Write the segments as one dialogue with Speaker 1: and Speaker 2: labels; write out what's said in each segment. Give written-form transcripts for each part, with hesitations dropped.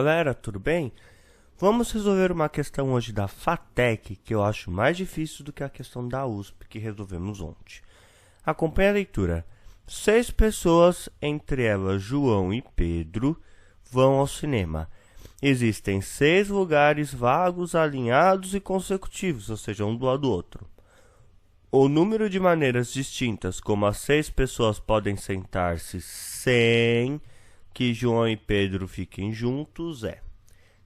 Speaker 1: Galera, tudo bem? Vamos resolver uma questão hoje da FATEC, que eu acho mais difícil do que a questão da USP que resolvemos ontem. Acompanhe a leitura. 6 pessoas, entre elas João e Pedro, vão ao cinema. Existem 6 lugares vagos, alinhados e consecutivos, ou seja, um do lado do outro. O número de maneiras distintas como as 6 pessoas podem sentar-se sem que João e Pedro fiquem juntos é...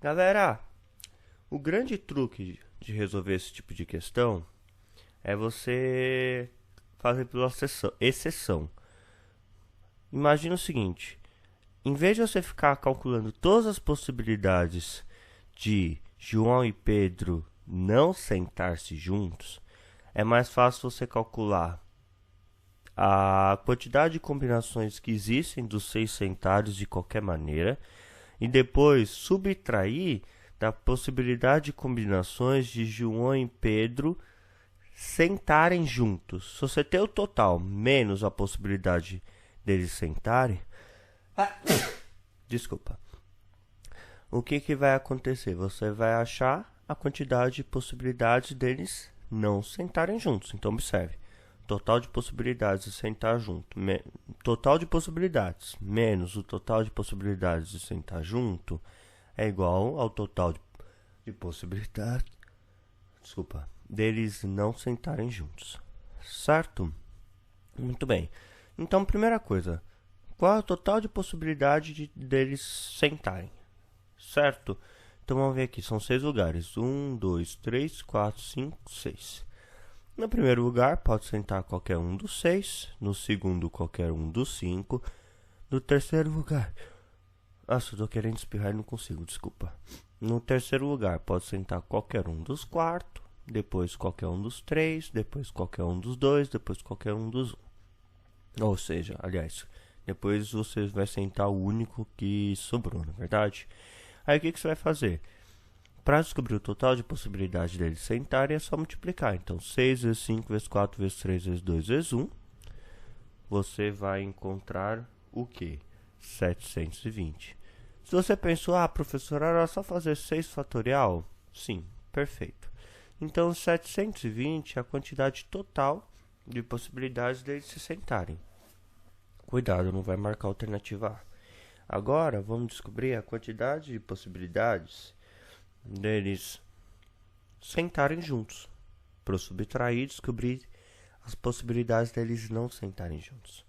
Speaker 1: Galera, o grande truque de resolver esse tipo de questão é você fazer pela exceção. Imagina o seguinte, em vez de você ficar calculando todas as possibilidades de João e Pedro não sentar-se juntos, é mais fácil você calcular a quantidade de combinações que existem dos 6 sentados de qualquer maneira e depois subtrair da possibilidade de combinações de João e Pedro sentarem juntos. Se você tem o total menos a possibilidade deles sentarem, desculpa, o que vai acontecer? Você vai achar a quantidade de possibilidades deles não sentarem juntos. Então observe, total de possibilidades de sentar junto, total de possibilidades menos o total de possibilidades de sentar junto é igual ao total de possibilidades, deles não sentarem juntos, certo? Muito bem. Então, primeira coisa, qual é o total de possibilidade deles sentarem, certo? Então vamos ver aqui, são 6 lugares, 1, 2, 3, 4, 5, 6. No primeiro lugar, pode sentar qualquer um dos 6. No segundo, qualquer um dos 5. No terceiro lugar... Nossa, eu tô querendo espirrar e não consigo, desculpa. No terceiro lugar, pode sentar qualquer um dos 4. Depois, qualquer um dos 3. Depois, qualquer um dos 2. Depois, qualquer um dos 1. Ou seja, aliás, depois você vai sentar o único que sobrou, na verdade? Aí, o que você vai fazer? Para descobrir o total de possibilidade deles sentarem, é só multiplicar. Então, 6 vezes 5 vezes 4 vezes 3 vezes 2 vezes 1. Você vai encontrar o quê? 720. Se você pensou, professor, era só fazer 6 fatorial? Sim, perfeito. Então, 720 é a quantidade total de possibilidades deles se sentarem. Cuidado, não vai marcar a alternativa A. Agora, vamos descobrir a quantidade de possibilidades deles sentarem juntos, para subtrair e descobrir as possibilidades deles não sentarem juntos.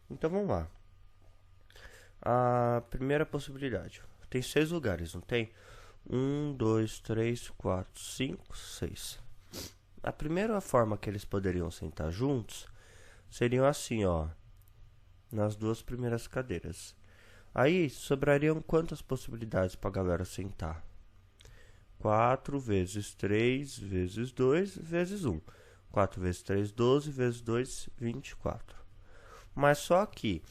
Speaker 1: Então vamos lá. A primeira possibilidade, tem 6 lugares, não tem? 1, 2, 3, 4, 5, 6. A primeira forma que eles poderiam sentar juntos seriam assim, ó, nas 2 primeiras cadeiras. Aí sobrariam quantas possibilidades para a galera sentar? 4 vezes 3 vezes 2 vezes 1. 4 vezes 3, 12 vezes 2, 24. Mas só aqui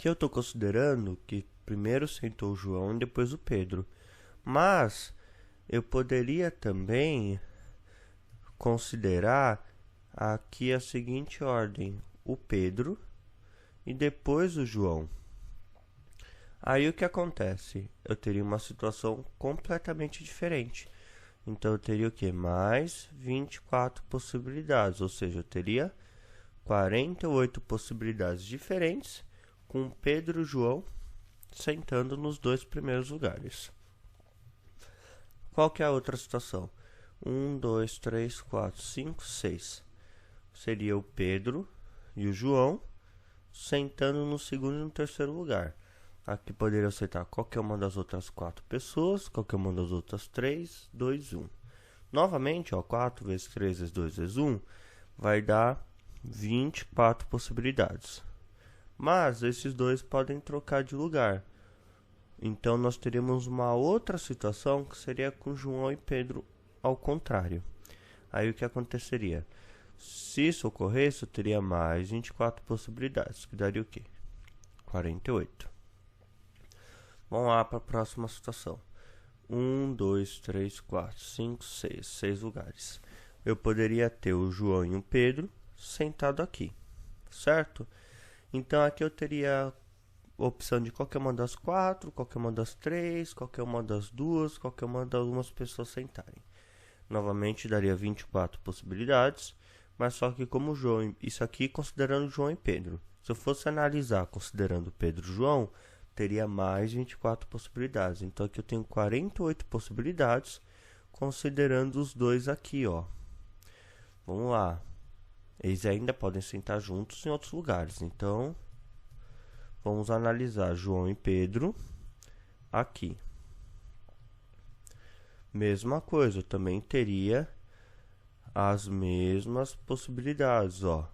Speaker 1: eu estou considerando que primeiro sentou o João e depois o Pedro. Mas eu poderia também considerar aqui a seguinte ordem: o Pedro e depois o João. Aí o que acontece? Eu teria uma situação completamente diferente. Então eu teria o quê? Mais 24 possibilidades, ou seja, eu teria 48 possibilidades diferentes com Pedro e João sentando nos 2 primeiros lugares. Qual que é a outra situação? 1, 2, 3, 4, 5, 6. Seria o Pedro e o João sentando no segundo e no terceiro lugar. Aqui poderia aceitar qualquer uma das outras 4 pessoas, qualquer uma das outras 3, 2, 1. Novamente, 4 vezes 3 vezes 2 vezes 1 vai dar 24 possibilidades. Mas esses dois podem trocar de lugar. Então nós teríamos uma outra situação que seria com João e Pedro ao contrário. Aí o que aconteceria? Se isso ocorresse, eu teria mais 24 possibilidades, que daria o quê? 48. Vamos lá para a próxima situação. 1, 2, 3, 4, 5, 6. 6 lugares. Eu poderia ter o João e o Pedro sentado aqui, certo? Então aqui eu teria opção de qualquer uma das 4, qualquer uma das 3, qualquer uma das 2, qualquer uma das algumas pessoas sentarem. Novamente daria 24 possibilidades, mas só que como João, isso aqui considerando João e Pedro. Se eu fosse analisar considerando Pedro e João, teria mais 24 possibilidades. Então aqui eu tenho 48 possibilidades, considerando os dois aqui, ó. Vamos lá. Eles ainda podem sentar juntos em outros lugares. Então, vamos analisar João e Pedro aqui. Mesma coisa, eu também teria as mesmas possibilidades, ó.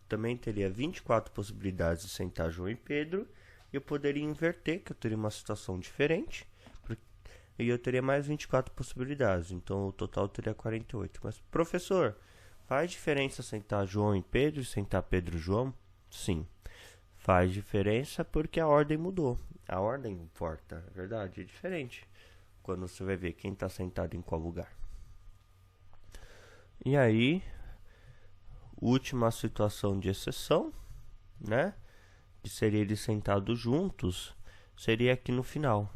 Speaker 1: Também teria 24 possibilidades de sentar João e Pedro. E eu poderia inverter, que eu teria uma situação diferente. E eu teria mais 24 possibilidades. Então, o total teria 48. Mas, professor, faz diferença sentar João e Pedro e sentar Pedro e João? Sim. Faz diferença porque a ordem mudou. A ordem importa, é verdade, é diferente. Quando você vai ver quem está sentado em qual lugar. E aí, última situação de exceção, né? Que seria eles sentados juntos, seria aqui no final.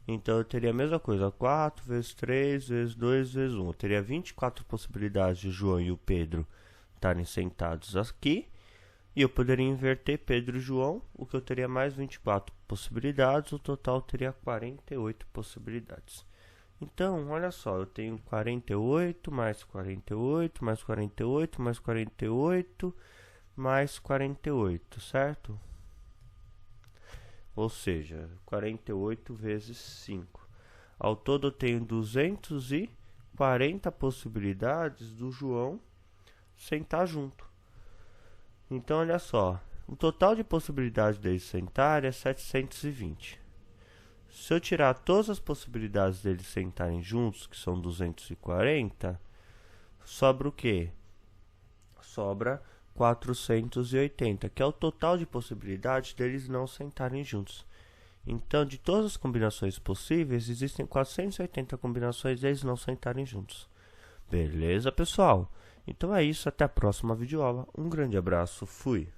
Speaker 1: Então eu teria a mesma coisa, 4 vezes 3 vezes 2 vezes 1. Eu teria 24 possibilidades de João e o Pedro estarem sentados aqui. E eu poderia inverter Pedro e João, o que eu teria mais 24 possibilidades, o total teria 48 possibilidades. Então, olha só, eu tenho 48, mais 48, mais 48, mais 48, mais 48, certo? Ou seja, 48 vezes 5. Ao todo eu tenho 240 possibilidades do João sentar junto. Então, olha só, o total de possibilidades deles sentar é 720. Se eu tirar todas as possibilidades deles sentarem juntos, que são 240, sobra o quê? Sobra 480, que é o total de possibilidades deles não sentarem juntos. Então, de todas as combinações possíveis, existem 480 combinações deles não sentarem juntos. Beleza, pessoal? Então é isso, até a próxima videoaula. Um grande abraço, fui!